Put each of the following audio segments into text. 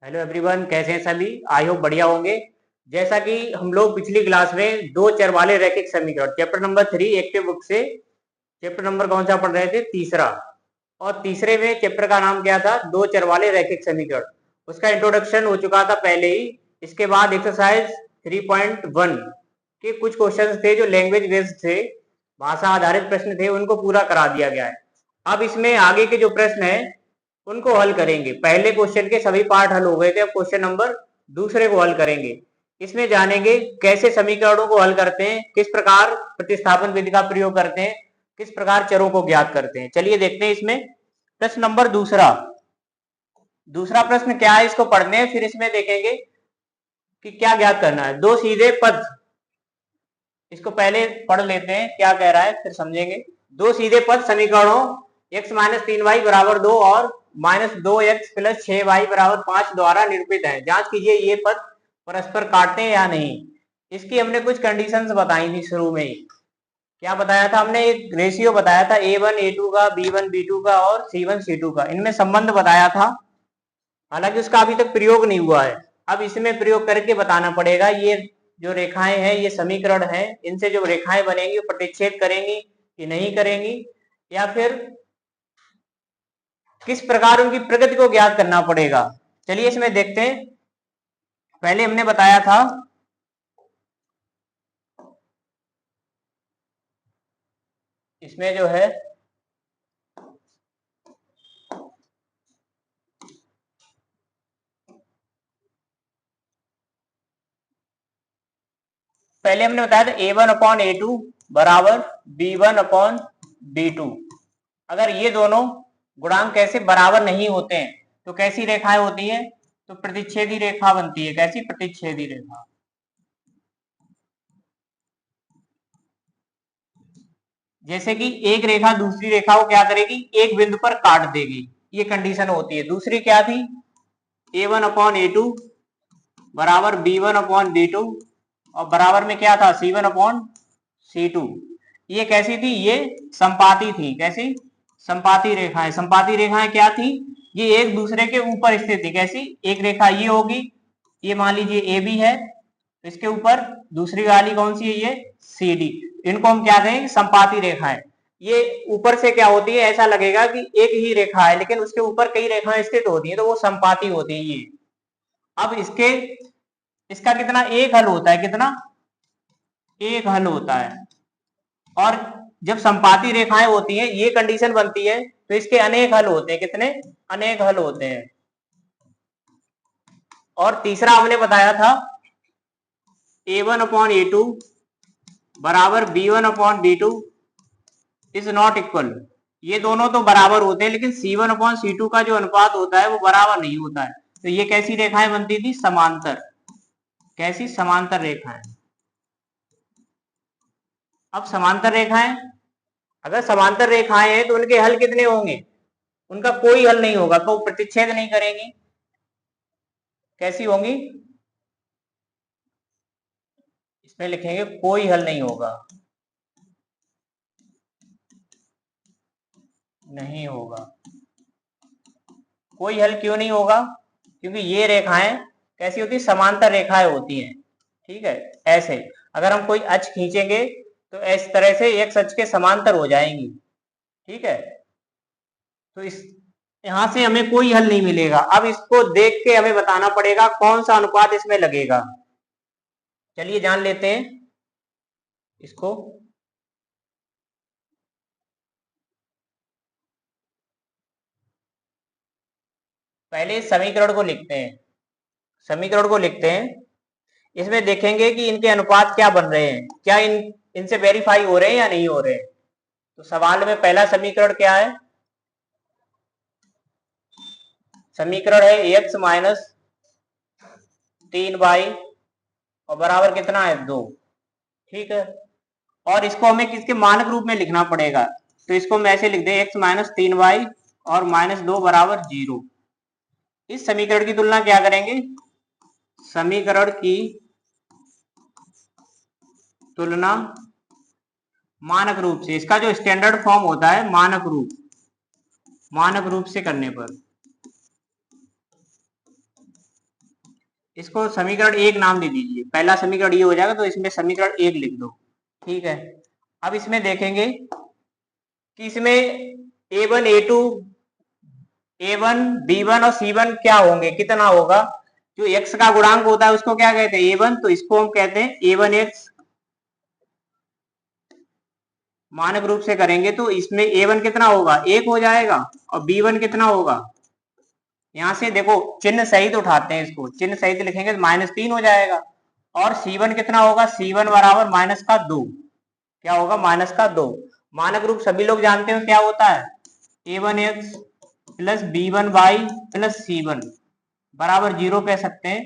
Hello everyone, कैसे हैं सभी। आई होप बढ़िया होंगे। जैसा कि हम लोग पिछली क्लास में दो चर वाले रैखिक समीकरण चैप्टर नंबर 3 एक्टिव बुक से चैप्टर नंबर कौन सा पढ़ रहे थे, तीसरा। और तीसरे में चैप्टर का नाम क्या था, दो चर वाले रैखिक समीकरण। उसका इंट्रोडक्शन हो चुका था पहले ही। इसके बाद एक्सरसाइज 3.1 के कुछ क्वेश्चन थे जो लैंग्वेज बेस्ड थे, भाषा आधारित प्रश्न थे, उनको पूरा करा दिया गया है। अब इसमें आगे के जो प्रश्न है उनको हल करेंगे। पहले क्वेश्चन के सभी पार्ट हल हो गए थे, अब क्वेश्चन नंबर दूसरे को हल करेंगे। इसमें जानेंगे कैसे समीकरणों को हल करते हैं, किस प्रकार प्रतिस्थापन विधि का प्रयोग करते हैं, किस प्रकार चरों को ज्ञात करते हैं। चलिए देखते हैं इसमें प्रश्न नंबर दूसरा। दूसरा प्रश्न क्या है, इसको पढ़ने हैं, फिर इसमें देखेंगे कि क्या ज्ञात करना है। दो सीधे पद, इसको पहले पढ़ लेते हैं क्या कह रहा है, फिर समझेंगे। दो सीधे पद समीकरणों x माइनस 3y बराबर 2 और माइनस 2x प्लस 6y बराबर 5 द्वारा निरूपित है। जांच कीजिए ये पद परस्पर काटते हैं या नहीं। इसकी हमने कुछ कंडीशंस बताई थी शुरू में ही। क्या बताया था हमने, एक रेशियो बताया था a1 a2 का, b1 b2 का और c1 c2 का। इनमें संबंध बताया था, हालांकि उसका अभी तक प्रयोग नहीं हुआ है। अब इसमें प्रयोग करके बताना पड़ेगा। ये जो रेखाएं हैं, ये समीकरण हैं, इनसे जो रेखाएं बनेंगी वो प्रतिच्छेद करेंगी कि नहीं करेंगी, या फिर किस प्रकार उनकी प्रगति को ज्ञात करना पड़ेगा। चलिए इसमें देखते हैं। पहले हमने बताया था इसमें जो है पहले हमने बताया था a1 अपॉन a2 बराबर b1 अपॉन b2। अगर ये दोनों गुणांक कैसे बराबर नहीं होते हैं तो कैसी रेखाएं होती है, तो प्रतिच्छेदी रेखा बनती है। कैसी? प्रतिच्छेदी रेखा। जैसे कि एक रेखा दूसरी रेखा को क्या करेगी, एक बिंदु पर काट देगी, ये कंडीशन होती है। दूसरी क्या थी, a1 अपॉन a2 बराबर b1 अपॉन b2 और बराबर में क्या था, c1 अपॉन c2। ये कैसी थी, ये संपाती थी। कैसी? संपाती रेखाएं। संपाती रेखाएं क्या थी, ये एक दूसरे के ऊपर स्थित थी। कैसी? एक रेखा ये होगी, ये मान लीजिए ए बी है, इसके ऊपर दूसरी वाली कौन सी है, ये सी डी। इनको हम क्या कहेंगे, संपाती रेखाएं। ये ऊपर से क्या होती है, ऐसा लगेगा कि एक ही रेखा है, लेकिन उसके ऊपर कई रेखाएं स्थित होती हैं, तो वो संपाती होती है ये। अब इसका कितना एक हल होता है, कितना एक हल होता है। और जब संपाती रेखाएं होती हैं, ये कंडीशन बनती है, तो इसके अनेक हल होते हैं। कितने? अनेक हल होते हैं। और तीसरा हमने बताया था a1 अपॉन a2 बराबर b1 upon b2 is not equal. ये दोनों तो बराबर होते हैं, लेकिन c1 अपॉन c2 का जो अनुपात होता है वो बराबर नहीं होता है। तो ये कैसी रेखाएं बनती थी, समांतर। कैसी? समांतर रेखाएं। अब समांतर रेखाएं, अगर समांतर रेखाएं हैं तो उनके हल कितने होंगे, उनका कोई हल नहीं होगा, तो प्रतिच्छेद नहीं करेंगे। कैसी होंगी, इसमें लिखेंगे कोई हल नहीं होगा, नहीं होगा। कोई हल क्यों नहीं होगा, क्योंकि ये रेखाएं कैसी होती है, समांतर रेखाएं होती हैं। ठीक है, ऐसे अगर हम कोई अक्ष खींचेंगे तो इस तरह से एक अक्ष के समांतर हो जाएंगी। ठीक है, तो इस यहां से हमें कोई हल नहीं मिलेगा। अब इसको देख के हमें बताना पड़ेगा कौन सा अनुपात इसमें लगेगा। चलिए जान लेते हैं इसको। पहले समीकरण को लिखते हैं, समीकरण को लिखते हैं। इसमें देखेंगे कि इनके अनुपात क्या बन रहे हैं, क्या इनसे वेरीफाई हो रहे हैं या नहीं हो रहे हैं। तो सवाल में पहला समीकरण क्या है, समीकरण है एक्स माइनस 3y और बराबर कितना है, 2। ठीक है, और इसको हमें किसके मानक रूप में लिखना पड़ेगा, तो इसको हम ऐसे लिख दें एक्स माइनस 3y और माइनस 2 बराबर 0। इस समीकरण की तुलना क्या करेंगे, समीकरण की तुलना मानक रूप से, इसका जो स्टैंडर्ड फॉर्म होता है मानक रूप से करने पर। इसको समीकरण एक नाम दे दीजिए, पहला समीकरण ये हो जाएगा तो इसमें समीकरण एक लिख दो। ठीक है, अब इसमें देखेंगे कि इसमें A1 A2 A1 B1 और C1 क्या होंगे, कितना होगा। जो x का गुणांक होता है उसको क्या कहते हैं, A1, तो इसको हम कहते हैं A1x। मानक रूप से करेंगे तो इसमें A1 कितना होगा, 1 हो जाएगा, और B1 कितना होगा, यहां से देखो चिन्ह सहित उठाते हैं इसको, चिन्ह सहित लिखेंगे तो -3 हो जाएगा। और C1 कितना होगा, C1 बराबर -2, क्या होगा, -2। मानक रूप सभी लोग जानते हो क्या होता है, A1x plus B1y plus C1 बराबर 0 कह सकते हैं,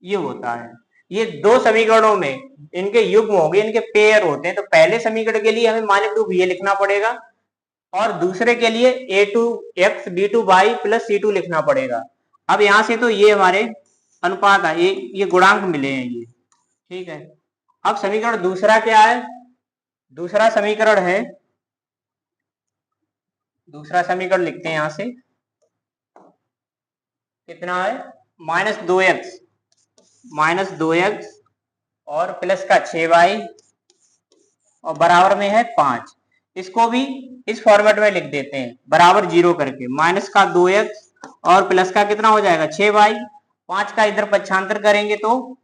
ये होता है। ये दो समीकरणों में इनके युग्म होंगे, इनके पेयर होते हैं। तो पहले समीकरण के लिए हमें मानक रूप ये लिखना पड़ेगा, और दूसरे के लिए A2x B2y प्लस C2 लिखना पड़ेगा। अब यहां से तो ये हमारे अनुपात है, ये गुणांक मिले हैं ये। ठीक है, अब समीकरण दूसरा क्या है, दूसरा समीकरण है, दूसरा समीकरण लिखते हैं यहां से, कितना है, -2x और प्लस का 6y और बराबर में है 5। इसको भी इस फॉर्मेट में लिख देते हैं, बराबर 0 करके, -2x और प्लस का कितना हो जाएगा 6y, 5 का इधर पक्षांतर करेंगे तो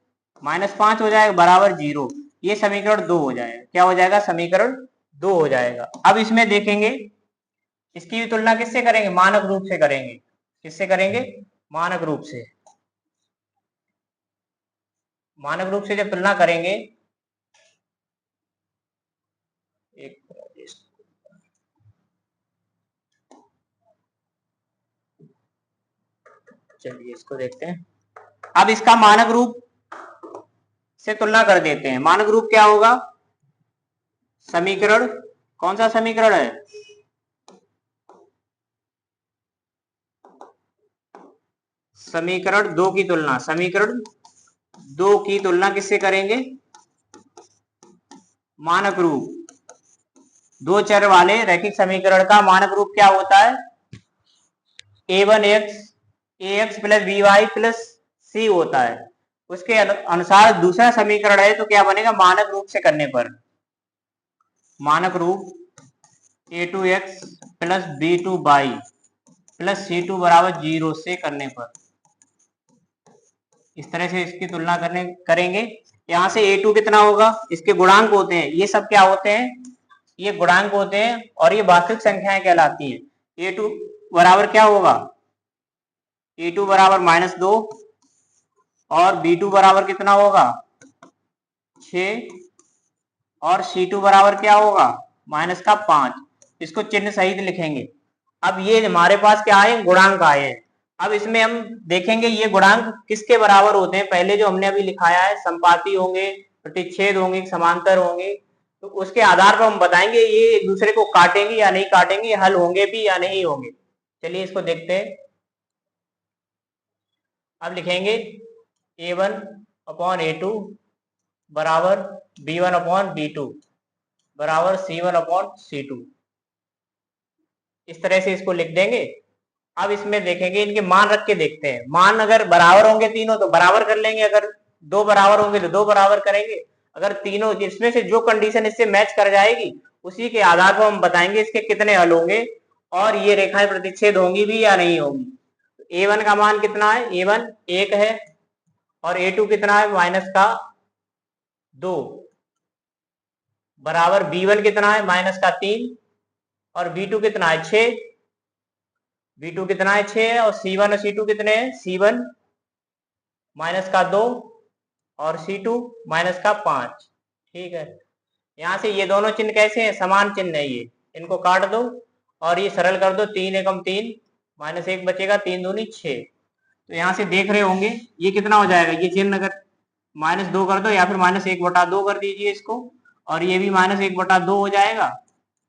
-5 हो जाएगा, बराबर 0। ये समीकरण 2 हो जाएगा, क्या हो जाएगा, समीकरण 2 हो जाएगा। अब इसमें देखेंगे इसकी भी तुलना किससे करेंगे, मानक रूप से करेंगे। किससे करेंगे, मानक रूप से। मानक रूप से जब तुलना करेंगे, एक चलिए इसको देखते हैं। अब इसका मानक रूप से तुलना कर देते हैं। मानक रूप क्या होगा, समीकरण, कौन सा समीकरण है, समीकरण 2 की तुलना, समीकरण 2 की तुलना किससे करेंगे, मानक रूप। दो चर वाले रैखिक समीकरण का मानक रूप क्या होता है, ax plus by plus c होता है। उसके अनुसार दूसरा समीकरण है तो क्या बनेगा, मानक रूप से करने पर, मानक रूप a2x plus b2y plus c2 बराबर 0 से करने पर, इस तरह से इसकी तुलना करेंगे। यहां से a2 कितना होगा, इसके गुणांक होते हैं, ये सब क्या होते हैं, ये गुणांक होते हैं, और ये वास्तविक संख्याएं कहलाती हैं। a2 बराबर क्या होगा, a2 बराबर -2 और b2 बराबर कितना होगा 6 और c2 बराबर क्या होगा -5। इसको चिन्ह सहित लिखेंगे। अब ये हमारे पास क्या आए, गुणांक आए हैं। अब इसमें हम देखेंगे ये गुणांक किसके बराबर होते हैं। पहले जो हमने अभी लिखाया है, संपाती होंगे, प्रतिच्छेद होंगे, समांतर होंगे, तो उसके आधार पर हम बताएंगे ये एक दूसरे को काटेंगे या नहीं काटेंगे, हल होंगे भी या नहीं होंगे। चलिए इसको देखते हैं। अब लिखेंगे a1/a2 बराबर b1/b2 बराबर c1/c2, इस तरह से इसको लिख देंगे। अब इसमें देखेंगे, इनके मान रख के देखते हैं। मान अगर बराबर होंगे तीनों तो बराबर कर लेंगे, अगर दो बराबर होंगे तो दो बराबर करेंगे। अगर तीनों, जिसमें से जो कंडीशन इससे मैच कर जाएगी उसी के आधार पर हम बताएंगे इसके कितने हल होंगे और ये रेखाएं प्रतिच्छेद होंगी भी या नहीं होंगी। a1 का मान कितना है, a1 1 है, और a2 कितना है -2 बराबर b1 कितना है -3 और b2 कितना है 6, b2 कितना है 6 है, और c1 और c2 कितने हैं, c1 -2 और c2 -5। ठीक है, यहां से ये दोनों चिन्ह कैसे हैं, समान चिन्ह है, ये इनको काट दो और ये सरल कर दो, 3 एकम 3 -1 बचेगा, 3 दूनी 6। तो यहां से देख रहे होंगे ये कितना हो जाएगा, ये चिन्ह अगर -2 कर दो या फिर -1/2 कर दीजिए इसको, और ये भी -1/2 हो जाएगा।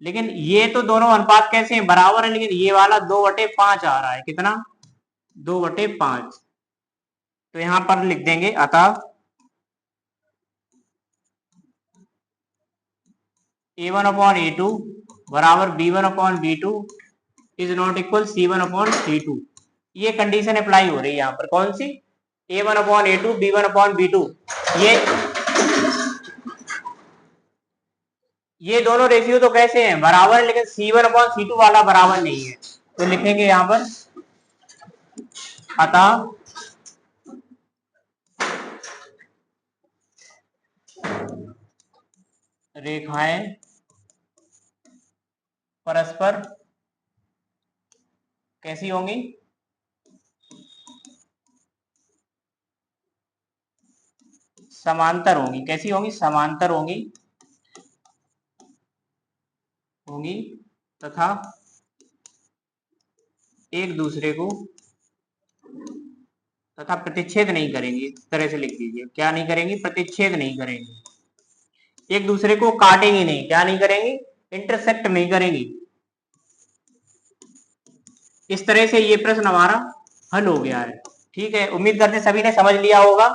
लेकिन ये तो दोनों अनुपात कैसे हैं, बराबर है, लेकिन ये वाला 2/5 आ रहा है, कितना 2/5। तो यहां पर लिख देंगे, अतः a1/a2 बराबर b1/b2 is not equal c1/c2। ये कंडीशन अप्लाई हो रही है यहाँ पर, कौन सी, A1 upon A2 B1 upon B2। ये दोनों रेशियो तो कैसे हैं, बराबर, लेकिन C1 अपॉन C2 वाला बराबर नहीं है। तो लिखेंगे यहां पर, अतः रेखाएं परस्पर कैसी होंगी, समांतर होंगी। कैसी होंगी, समांतर होंगी तथा एक दूसरे को तथा प्रतिच्छेद नहीं करेंगी। इस तरह से लिख दीजिए, क्या नहीं करेंगी, प्रतिच्छेद नहीं करेंगी, एक दूसरे को काटेंगी नहीं, क्या नहीं करेंगी, इंटरसेक्ट नहीं करेंगी। इस तरह से ये प्रश्न हमारा हल हो गया है। ठीक है, उम्मीद करते सभी ने समझ लिया होगा।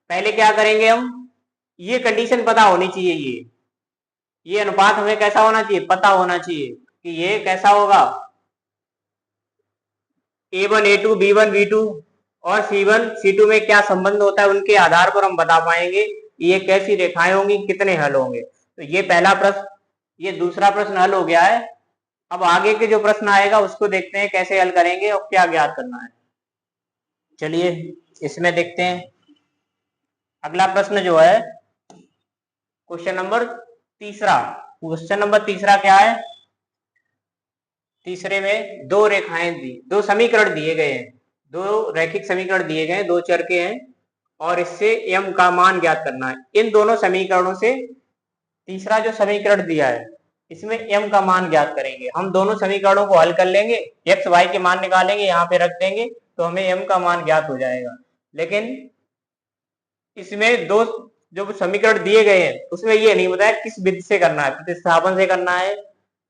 पहले क्या करेंगे हम, ये कंडीशन पता होनी चाहिए, ये अनुपात हमें कैसा होना चाहिए, पता होना चाहिए कि ये कैसा होगा, A1 A2 B1 B2 और C1 C2 में क्या संबंध होता है, उनके आधार पर हम बता पाएंगे ये कैसी रेखाएं होंगी, कितने हल होंगे। तो ये पहला प्रश्न, ये दूसरा प्रश्न हल हो गया है। अब आगे के जो प्रश्न आएगा उसको देखते हैं कैसे हल करेंगे और क्या ज्ञात करना है। चलिए इसमें देखते हैं। अगला प्रश्न जो है क्वेश्चन नंबर तीसरा क्या है, तीसरे में दो रेखाएं दी, दो समीकरण दिए गए हैं, दो रैखिक समीकरण दिए गए हैं, दो चर के हैं और इससे m का मान ज्ञात करना है। इन दोनों समीकरणों से तीसरा जो समीकरण दिया है इसमें m का मान ज्ञात करेंगे। हम दोनों समीकरणों को हल कर लेंगे, x y के मान निकालेंगे, यहाँ पे रख देंगे तो हमें m का मान ज्ञात हो जाएगा। लेकिन इसमें दो जो समीकरण दिए गए हैं उसमें ये नहीं बताया किस विधि से करना है, प्रतिस्थापन से करना है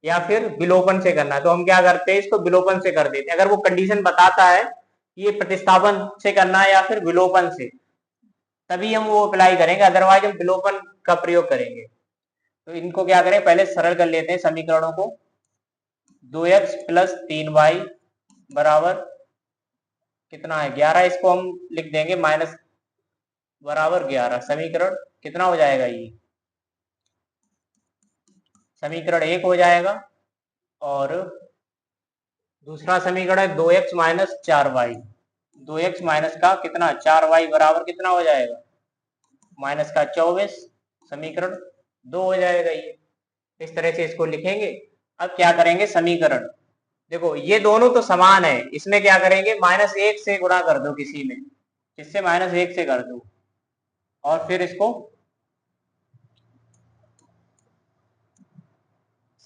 या फिर विलोपन से करना है। तो हम क्या करते हैं, इसको विलोपन से कर देते हैं। अगर वो कंडीशन बताता है कि ये प्रतिस्थापन से करना है या फिर विलोपन से, तभी हम वो अप्लाई करेंगे, अदरवाइज हम विलोपन का प्रयोग करेंगे। तो इनको क्या करें, पहले सरल कर लेते हैं समीकरणों को। 2x प्लस 3y बराबर कितना है, 11। इसको हम लिख देंगे माइनस बराबर 11। समीकरण कितना हो जाएगा, ये समीकरण 1 हो जाएगा। और दूसरा समीकरण है 2x minus 4y, 2x minus का कितना 4y बराबर कितना हो जाएगा, माइनस का 24। समीकरण 2 हो जाएगा ये। इस तरह से इसको लिखेंगे। अब क्या करेंगे, समीकरण देखो ये दोनों तो समान है, इसमें क्या करेंगे, -1 से गुणा कर दो किसी में, इससे -1 से कर दो और फिर इसको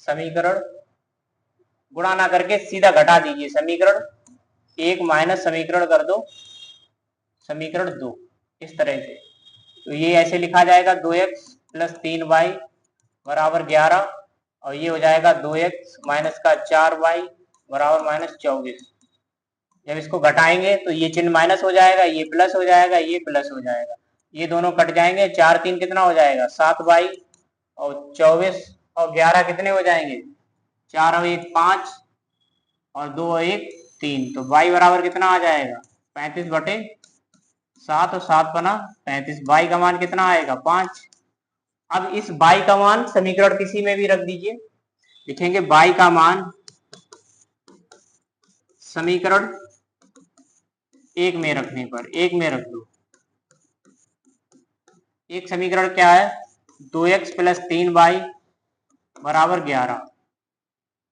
समीकरण गुणा ना करके सीधा घटा दीजिए। समीकरण 1 माइनस समीकरण कर दो समीकरण 2, इस तरह से। तो ये ऐसे लिखा जाएगा 2x प्लस 3y बराबर 11 और ये हो जाएगा 2x माइनस का 4y बराबर -24। जब इसको घटाएंगे तो ये चिन्ह माइनस हो जाएगा, ये प्लस हो जाएगा, ये प्लस हो जाएगा, ये दोनों कट जाएंगे। 4 3 कितना हो जाएगा, 7y और 24 और 11 कितने हो जाएंगे, 4 और 1 5 और 2 और 1 3। तो y बराबर कितना आ जाएगा, 35/7 और 7 बना 35। y का मान कितना आएगा, 5। अब इस y का मान समीकरण किसी में भी रख दीजिए, लिखेंगे y का मान समीकरण 1 में रखने पर, 1 में रख दो। एक समीकरण क्या है, 2x प्लस 3y बराबर 11।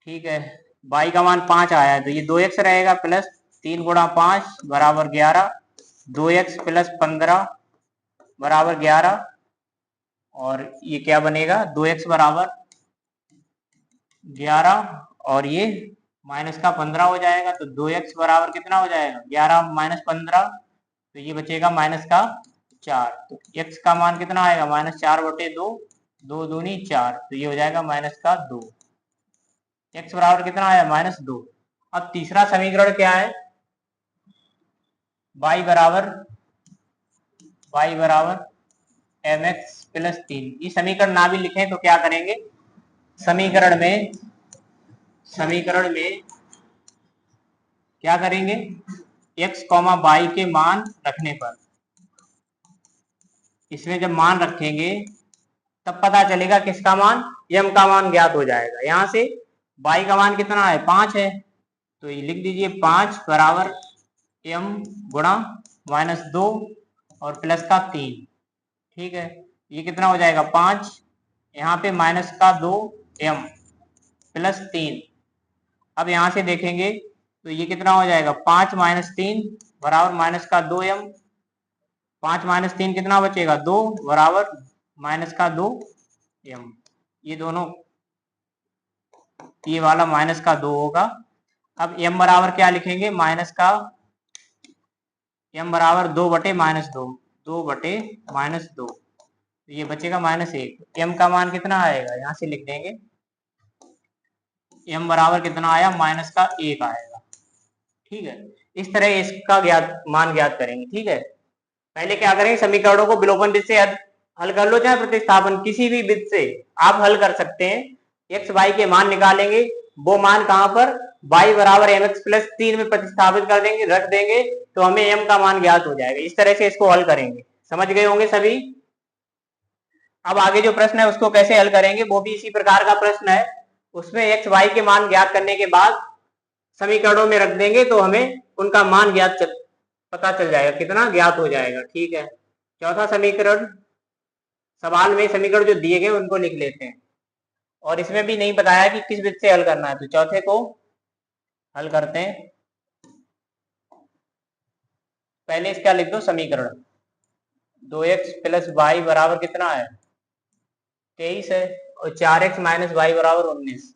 ठीक है, y का मान 5 आया है तो ये 2x रहेगा प्लस 3 गुणा 5 बराबर 11, 2x प्लस 15 बराबर 11 और ये क्या बनेगा, 2x बराबर 11 और ये माइनस का 15 हो जाएगा। तो 2x बराबर कितना हो जाएगा, 11 माइनस 15, तो ये बचेगा माइनस का 4। तो x का मान कितना आएगा, -4/2, 2 दूनी 4, तो ये हो जाएगा माइनस का 2। x बराबर कितना आया, -2। अब तीसरा समीकरण क्या है, y बराबर mx प्लस 3। ये समीकरण ना भी लिखें तो क्या करेंगे, समीकरण में क्या करेंगे, x, y के मान रखने पर, इसमें जब मान रखेंगे तब पता चलेगा किसका मान, m का मान ज्ञात हो जाएगा। यहां से y का मान कितना है, 5 है, तो ये लिख दीजिए 5 बराबर m गुणा -2 और प्लस का 3। ठीक है, ये कितना हो जाएगा 5, यहाँ पे -2 m प्लस 3। अब यहाँ से देखेंगे तो ये कितना हो जाएगा 5 - 3 बराबर -2 m। 5 - 3 कितना बचेगा 2 बराबर -2 m। ये दोनों, ये वाला -2 होगा। अब m बराबर क्या लिखेंगे, m बराबर 2/-2, 2/-2, ये बचेगा -1। m का मान कितना आएगा, यहाँ से लिख देंगे m बराबर कितना आया, -1 आएगा। ठीक है, इस तरह इसका मान ज्ञात करेंगे। ठीक है, पहले क्या करेंगे, समीकरणों को विलोपन विधि से हल कर लो, चाहे प्रतिस्थापन, किसी भी विधि से आप हल कर सकते हैं। x y के मान निकालेंगे, वो मान कहां पर, y बराबर mx प्लस 3 में प्रतिस्थापित कर देंगे, रख देंगे, तो हमें m का मान ज्ञात हो जाएगा। इस तरह से इसको हल करेंगे। समझ गए होंगे सभी। अब आगे जो प्रश्न है उसको कैसे हल करेंगे, वो भी इसी प्रकार का प्रश्न है। उसमें x y के मान ज्ञात करने के बाद समीकरणों में रख देंगे, तो हमें उनका मान पता चल जाएगा, कितना ज्ञात हो जाएगा। ठीक है, चौथा समीकरण, सवाल में समीकरण जो दिए गए उनको लिख लेते हैं, और इसमें भी नहीं बताया कि किस विधि से हल करना है, तो चौथे को हल करते हैं। पहले इसका लिख दो समीकरण, 2x प्लस वाई बराबर कितना है 23 है, और 4x माइनस वाई बराबर 19,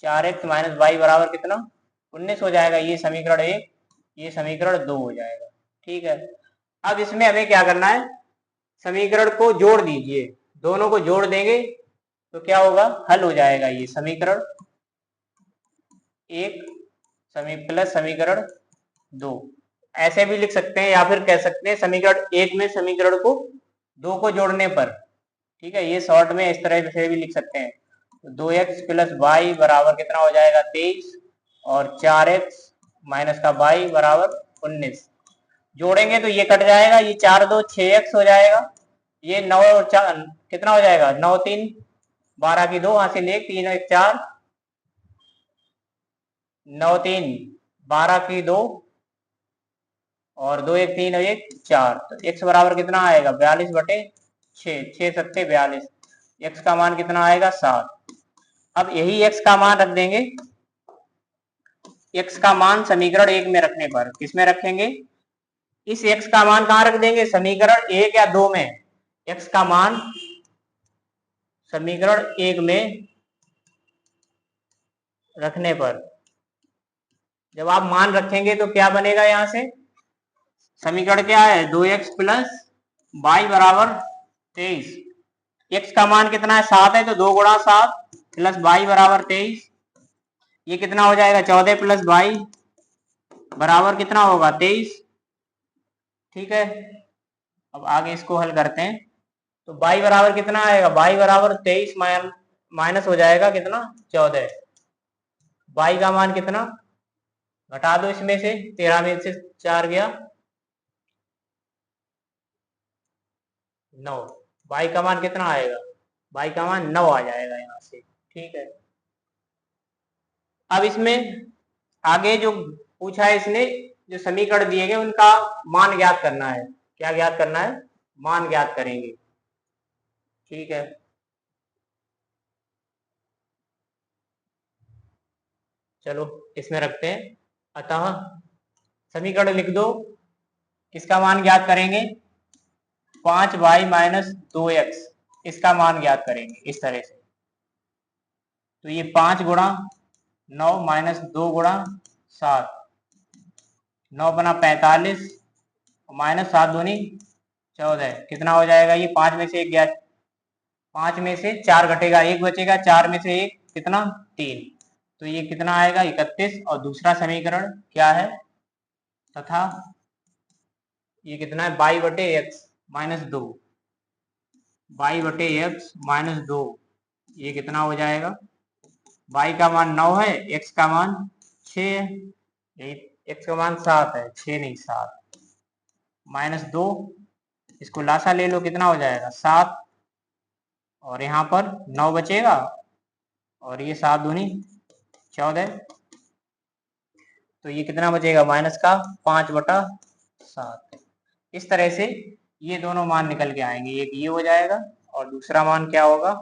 4x माइनस वाई बराबर कितना 19 हो जाएगा। ये समीकरण 1, ये समीकरण 2 हो जाएगा। ठीक है, अब इसमें हमें क्या करना है, समीकरण को जोड़ दीजिए, दोनों को जोड़ देंगे तो क्या होगा, हल हो जाएगा। ये समीकरण 1 प्लस समीकरण 2, ऐसे भी लिख सकते हैं, या फिर कह सकते हैं समीकरण 1 में समीकरण को 2 को जोड़ने पर। ठीक है, ये शॉर्ट में इस तरह से भी लिख सकते हैं, 2x प्लस वाई बराबर कितना हो जाएगा 23, और 4x माइनस का वाई बराबर 19। जोड़ेंगे तो ये कट जाएगा, ये 4 2 6x हो जाएगा, ये 9 और 4 कितना हो जाएगा 9 3 12 की 2, वहां से ले 3 1 4, 9 3 12 की 2, और 2 1 3 और 1 4, तो x बराबर कितना आएगा 42/6, 6 7 42, x का मान कितना आएगा 7। अब यही x का मान रख देंगे, x का मान समीकरण 1 में रखने पर, किसमें रखेंगे, इस x का मान कहां रख देंगे, समीकरण 1 या 2 में। x का मान समीकरण 1 में रखने पर, जब आप मान रखेंगे तो क्या बनेगा, यहां से समीकरण क्या है 2x प्लस वाई बराबर 23, x का मान कितना है 7 है, तो 2 गुणा 7 प्लस वाई बराबर 23, ये कितना हो जाएगा 14 प्लस वाई बराबर कितना होगा 23। ठीक है, अब आगे इसको हल करते हैं, तो y बराबर कितना आएगा, y बराबर 23 माइनस हो जाएगा कितना 14, y का मान कितना, घटा दो इसमें से, 13 में से 4 गया 9, y का मान कितना आएगा, y का मान 9 आ जाएगा यहाँ से। ठीक है, अब इसमें आगे जो पूछा है इसने, जो समीकरण दिए गए उनका मान ज्ञात करना है। क्या ज्ञात करना है, मान ज्ञात करेंगे। ठीक है, चलो इसमें रखते हैं। अतः समीकरण लिख दो, किसका मान ज्ञात करेंगे, 5y माइनस 2x, इसका मान ज्ञात करेंगे इस तरह से। तो ये 5 गुणा 9 माइनस 2 गुणा 7, 9 बना 45, माइनस 7 दूनी 14, कितना हो जाएगा, ये 5 में से 1 गया, 5 में से 4 घटेगा, 1 बचेगा, 4 में से 1 कितना 3, तो ये कितना आएगा 31। और दूसरा समीकरण क्या है, तथा ये कितना है y/x माइनस 2, y/x माइनस 2, ये कितना हो जाएगा, y का मान 9 है, x का मान 6 है, यही x का मान 7 है, 6 नहीं 7, -2, इसको लासा ले लो, कितना हो जाएगा 7, और यहाँ पर 9 बचेगा, और ये 7 दूनी 14, तो ये कितना बचेगा माइनस का 5/7। इस तरह से ये दोनों मान निकल के आएंगे, एक ये हो जाएगा और दूसरा मान क्या होगा,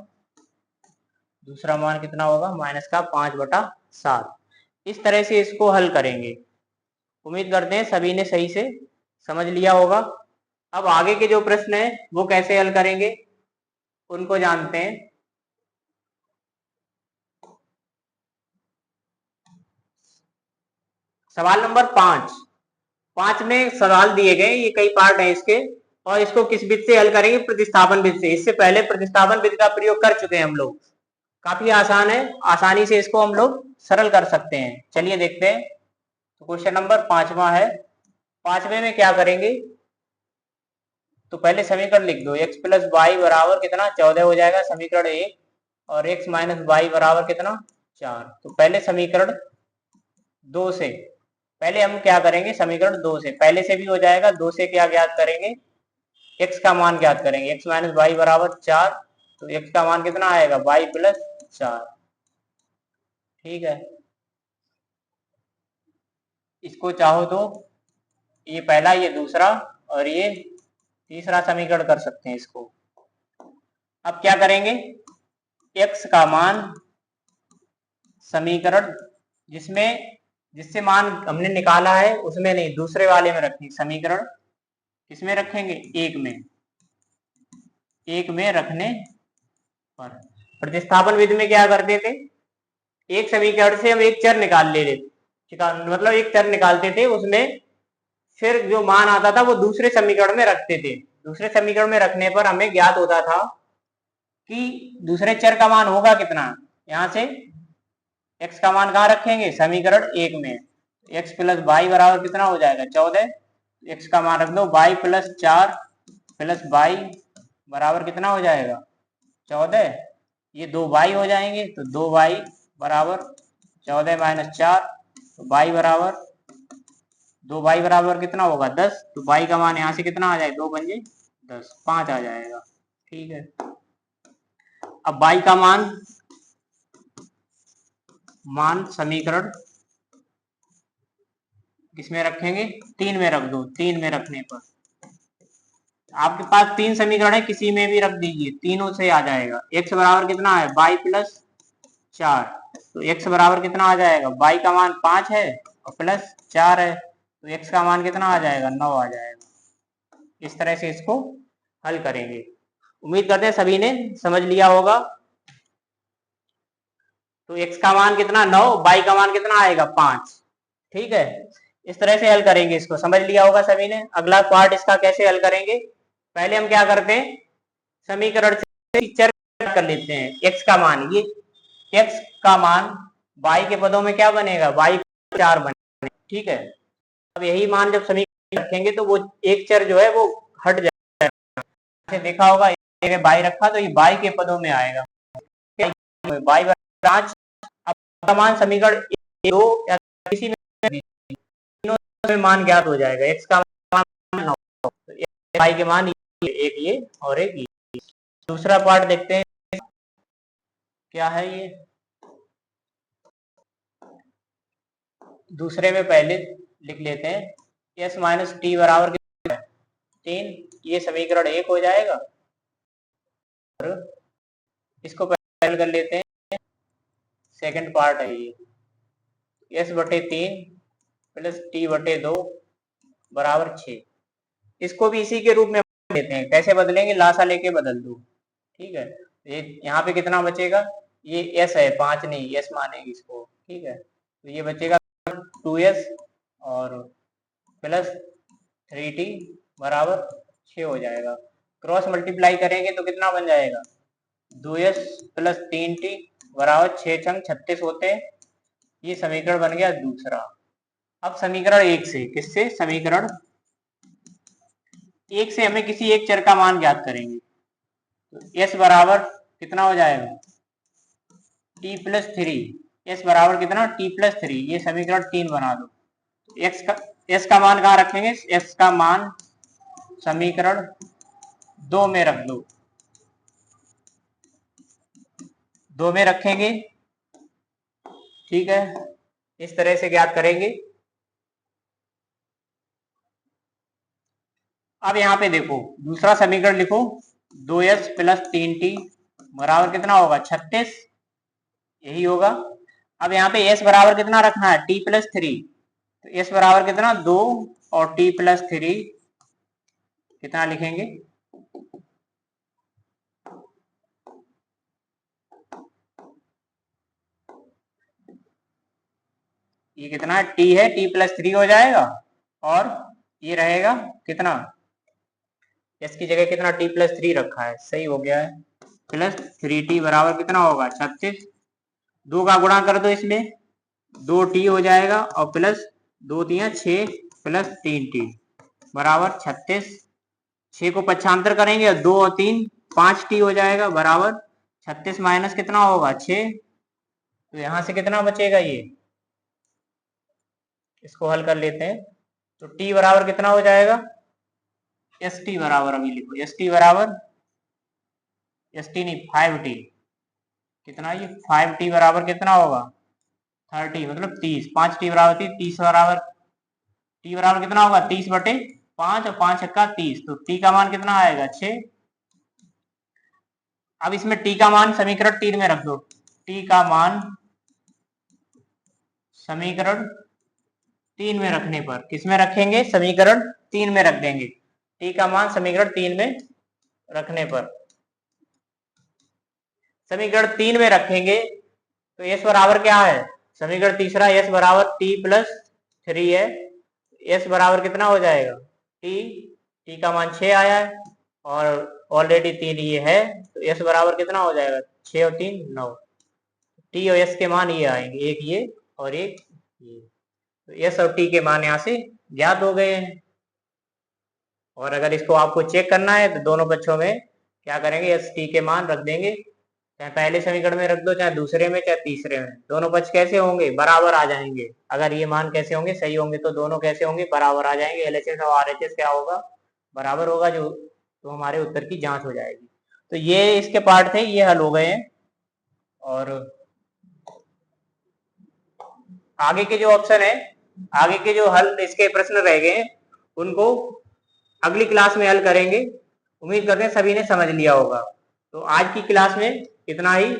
दूसरा मान कितना होगा माइनस का 5/7। इस तरह से इसको हल करेंगे। उम्मीद करते हैं सभी ने सही से समझ लिया होगा। अब आगे के जो प्रश्न है वो कैसे हल करेंगे उनको जानते हैं। सवाल नंबर 5 में सवाल दिए गए, ये कई पार्ट है इसके, और इसको किस विधि से हल करेंगे, प्रतिस्थापन विधि से। इससे पहले प्रतिस्थापन विधि का प्रयोग कर चुके हैं हम लोग, काफी आसान है, आसानी से इसको हम लोग सरल कर सकते हैं। चलिए देखते हैं। तो क्वेश्चन नंबर 5वां है। 5वें में क्या करेंगे, तो पहले समीकरण लिख दो, x प्लस वाई बराबर कितना 14 हो जाएगा समीकरण 1, और x माइनस वाई बराबर कितना 4। तो पहले समीकरण 2 से, पहले हम क्या करेंगे, समीकरण 2 से, पहले से भी हो जाएगा, 2 से क्या ज्ञात करेंगे, x का मान ज्ञात करेंगे, x माइनस वाई बराबर 4, तो x का मान कितना आएगा वाई प्लस 4। ठीक है, इसको चाहो तो ये पहला, ये दूसरा और ये तीसरा समीकरण कर सकते हैं इसको। अब क्या करेंगे, x का मान समीकरण जिससे मान हमने निकाला है उसमें नहीं, दूसरे वाले में रखेंगे समीकरण, किसमें रखेंगे, एक में रखने पर। प्रतिस्थापन विधि में क्या करते थे, एक समीकरण से हम एक चर निकाल ले लेते, मतलब एक चर निकालते थे, उसमें फिर जो मान आता था वो दूसरे समीकरण में रखते थे। दूसरे समीकरण में रखने पर हमें ज्ञात होता था कि दूसरे चर का मान होगा कितना, यहां से x का मान कहाँ रखेंगे, समीकरण 1 में, x प्लस वाई बराबर कितना हो जाएगा 14, x का मान रख दो y प्लस 4 प्लस वाई बराबर कितना हो जाएगा 14, ये 2y हो जाएंगे, तो 2y बराबर 14 माइनस 4, तो y बराबर 2y बराबर कितना होगा 10, तो y का मान यहाँ से कितना आ जाए, 2 पंजे 10, 5 आ जाएगा। ठीक है, अब y का मान समीकरण किसमें रखेंगे, 3 में रख दो। 3 में रखने पर आपके पास 3 समीकरण है, किसी में भी रख दीजिए, तीनों से आ जाएगा। x बराबर कितना है y प्लस 4, तो x बराबर कितना आ जाएगा, y का मान 5 है और प्लस 4 है, तो x का मान कितना आ जाएगा 9 आ जाएगा। इस तरह से इसको हल करेंगे। उम्मीद करते हैं सभी ने समझ लिया होगा। तो x का मान कितना 9, y का मान कितना आएगा 5। ठीक है, इस तरह से हल करेंगे, इसको समझ लिया होगा सभी ने। अगला पार्ट इसका कैसे हल करेंगे, पहले हम क्या करते हैं, समीकरण से चर कर लेते हैं x का मान, ये x का मान y के पदों में क्या बनेगा, y 4 बनेगा। ठीक है, अब यही मान जब समीकरण रखेंगे तो वो एक चर जो है वो हट जाएगा। देखा होगा y रखा तो ये y के पदों में आएगा, y 5। अब मान समीकरण 2 या किसी में मान ज्ञात हो जाएगा, x का मान 9, y के मान एक ये और एक ये। दूसरा पार्ट देखते हैं क्या है, ये दूसरे में पहले लिख लेते हैं, s माइनस टी बराबर 3, ये समीकरण 1 हो जाएगा। और इसको पहले कर लेते हैं, सेकंड पार्ट है ये, s बटे 3 प्लस टी बटे 2 बराबर 6। इसको भी इसी के रूप में लेते हैं, कैसे बदलेंगे, लासा लेके बदल दो। ठीक है, ये यहाँ पे कितना बचेगा, ये s है 5 नहीं, s मानेंगे इसको। ठीक है, तो ये बचेगा 2s और प्लस 3t बराबर 6 हो जाएगा। क्रॉस मल्टीप्लाई करेंगे तो कितना बन जाएगा, 2s प्लस 3t बराबर 6 छंग 36 होते हैं। ये समीकरण बन गया दूसरा। अब समीकरण 1 से, किससे, समीकरण 1 से हमें किसी एक चर का मान ज्ञात करेंगे, तो s बराबर कितना हो जाएगा t प्लस 3, s बराबर कितना t प्लस 3, ये समीकरण 3 बना दो, एक्स का मान कहाँ रखेंगे? एक्स का मान समीकरण 2 में रख दो, 2 में रखेंगे। ठीक है, इस तरह से ज्ञात करेंगे। अब यहाँ पे देखो दूसरा समीकरण लिखो, 2s प्लस 3t बराबर कितना होगा? 36, यही होगा। अब यहाँ पे s बराबर कितना रखना है? t प्लस 3, तो s बराबर कितना? 2 और t प्लस 3 कितना लिखेंगे? ये कितना t है? t प्लस 3 हो जाएगा, और ये रहेगा कितना? s की जगह कितना t प्लस 3 रखा है, सही हो गया है। प्लस 3t बराबर कितना होगा? 36। 2 का गुणा कर दो इसमें, 2t हो जाएगा, और प्लस 2 तिया 6 प्लस 3t बराबर 36। 6 को पक्षांतर करेंगे, 2 और 3 5t हो जाएगा बराबर 36 माइनस कितना होगा? 6। तो यहां से कितना बचेगा? ये इसको हल कर लेते हैं, तो t बराबर कितना हो जाएगा? एस टी बराबर, अभी लिखो एस टी बराबर, एस टी नहीं 5t, कितना ये 5t बराबर कितना होगा? 30, मतलब 30। 5t बराबर 30 बराबर, t बराबर कितना होगा? 30/5, और 5 छक्का 30, तो t का मान कितना आएगा? 6। अब इसमें t का मान समीकरण 3 में रख दो, t का मान समीकरण 3 में रखने पर, किसमें रखेंगे? समीकरण 3 में रख देंगे। t का मान समीकरण 3 में रखने पर, समीकरण 3 में रखेंगे तो s बराबर क्या है? समीकरण तीसरा s बराबर t प्लस 3 है। s बराबर कितना हो जाएगा? t का मान 6 आया है, और ऑलरेडी 3 ये है, तो s बराबर कितना हो जाएगा? 6 और 3 9। t और s के मान ये आएंगे, एक ये और एक ये, तो s और t के मान यहाँ से ज्ञात हो गए हैं। और अगर इसको आपको चेक करना है तो दोनों पक्षों में क्या करेंगे? s t के मान रख देंगे, चाहे पहले समीकरण में रख दो, चाहे दूसरे में, चाहे तीसरे में। दोनों पक्ष कैसे होंगे? बराबर आ जाएंगे। अगर ये मान कैसे होंगे? सही होंगे, तो दोनों कैसे होंगे? बराबर आ जाएंगे। एलएचएस और आरएचएस क्या होगा? बराबर होगा, जो तो हमारे उत्तर की जांच हो जाएगी। तो ये इसके पार्ट थे, ये हल हो गए हैं। और आगे के जो ऑप्शन है, आगे के जो हल इसके प्रश्न रह गए हैं, उनको अगली क्लास में हल करेंगे। उम्मीद करते हैं सभी ने समझ लिया होगा। तो आज की क्लास में इतना ही।